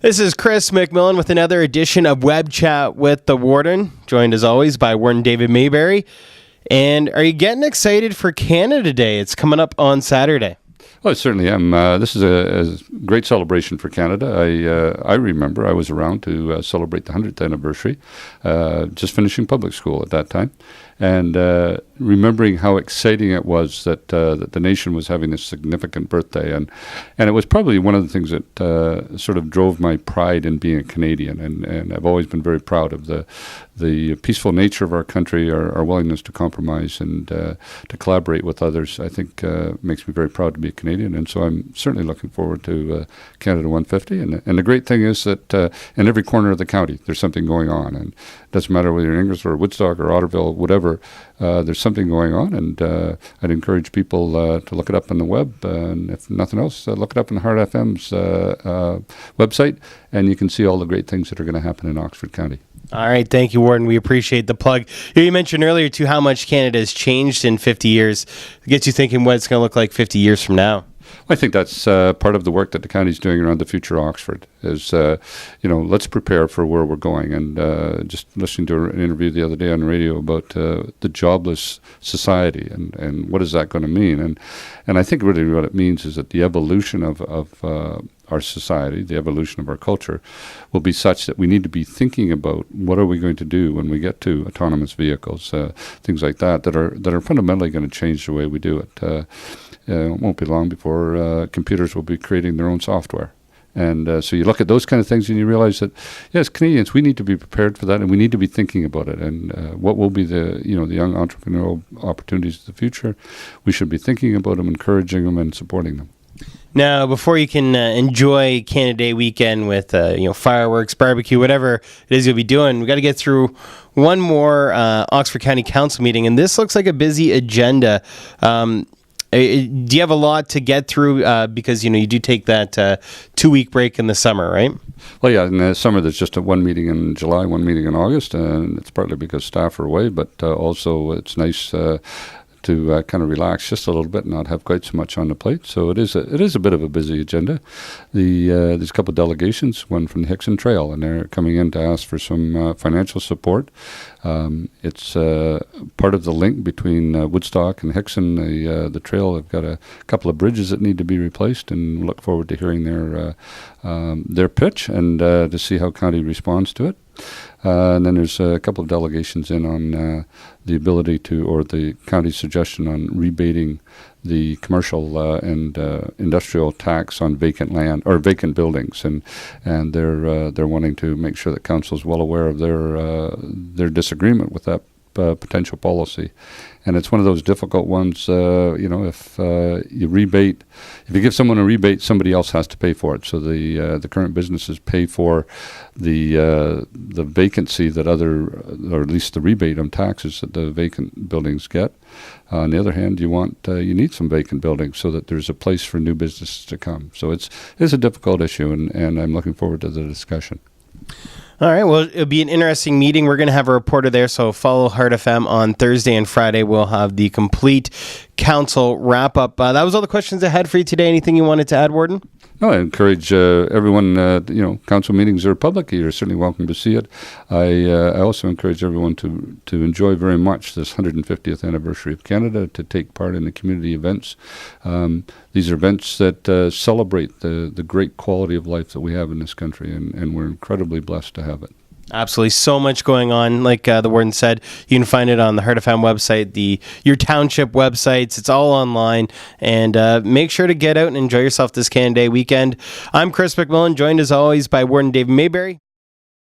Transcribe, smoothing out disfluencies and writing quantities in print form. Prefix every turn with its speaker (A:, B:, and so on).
A: This is Chris McMillan with another edition of Web Chat with the Warden, joined as always by Warden David Mayberry. And are you getting excited for Canada Day? It's coming up on Saturday.
B: Well, I certainly am. This is a great celebration for Canada. I remember I was around to celebrate the 100th anniversary, just finishing public school at that time, and remembering how exciting it was that the nation was having this significant birthday, and it was probably one of the things that sort of drove my pride in being a Canadian, and I've always been very proud of the peaceful nature of our country, our willingness to compromise and to collaborate with others. I think makes me very proud to be a Canadian, and so I'm certainly looking forward to Canada 150. And the great thing is that in every corner of the county there's something going on, and it doesn't matter whether you're in Ingersoll or Woodstock or Otterville, whatever, there's something going on, and I'd encourage people to look it up on the web, and if nothing else, look it up on Heart FM's website, and you can see all the great things that are going to happen in Oxford County.
A: All right, thank you, Warden. We appreciate the plug. You mentioned earlier, too, how much Canada has changed in 50 years. It gets you thinking what it's going to look like 50 years from now.
B: I think that's part of the work that the county's doing around the future of Oxford is, let's prepare for where we're going. And just listening to an interview the other day on the radio about the jobless society and what is that going to mean. And I think really what it means is that the evolution of our society, the evolution of our culture, will be such that we need to be thinking about what are we going to do when we get to autonomous vehicles, things like that are fundamentally going to change the way we do it. It won't be long before computers will be creating their own software. And so you look at those kind of things and you realize that, yes, Canadians, we need to be prepared for that, and we need to be thinking about it. And what will be the young entrepreneurial opportunities of the future? We should be thinking about them, encouraging them, and supporting them.
A: Now, before you can enjoy Canada Day weekend with fireworks, barbecue, whatever it is you'll be doing, we got to get through one more Oxford County Council meeting, and this looks like a busy agenda. Do you have a lot to get through because you do take that 2-week break in the summer, right?
B: Well, yeah, in the summer there's just one meeting in July, one meeting in August, and it's partly because staff are away, but also it's nice to kind of relax just a little bit and not have quite so much on the plate. So it is a bit of a busy agenda. There's a couple of delegations, one from the Hickson Trail, and they're coming in to ask for some financial support. It's part of the link between Woodstock and Hickson. The trail have got a couple of bridges that need to be replaced, and look forward to hearing their pitch and to see how county responds to it. And then there's a couple of delegations in on the ability to, or the county's suggestion on rebating the commercial and industrial tax on vacant land or vacant buildings, and they're wanting to make sure that council's well aware of their disagreement with that potential policy. And it's one of those difficult ones, if you give someone a rebate, somebody else has to pay for it. So the current businesses pay for the vacancy that or at least the rebate on taxes that the vacant buildings get. On the other hand, you need some vacant buildings so that there's a place for new businesses to come. So it's a difficult issue, and I'm looking forward to the discussion.
A: All right, well, it'll be an interesting meeting. We're going to have a reporter there, so follow Heart FM on Thursday and Friday. We'll have the complete council wrap-up. That was all the questions I had for you today. Anything you wanted to add, Warden?
B: No, I encourage everyone, council meetings are public. You're certainly welcome to see it. I also encourage everyone to enjoy very much this 150th anniversary of Canada, to take part in the community events. These are events that celebrate the great quality of life that we have in this country, and we're incredibly blessed to have it.
A: Absolutely. So much going on. Like the Warden said, you can find it on the Heart FM website, your township websites. It's all online. And make sure to get out and enjoy yourself this Canada Day weekend. I'm Chris McMillan, joined as always by Warden David Mayberry.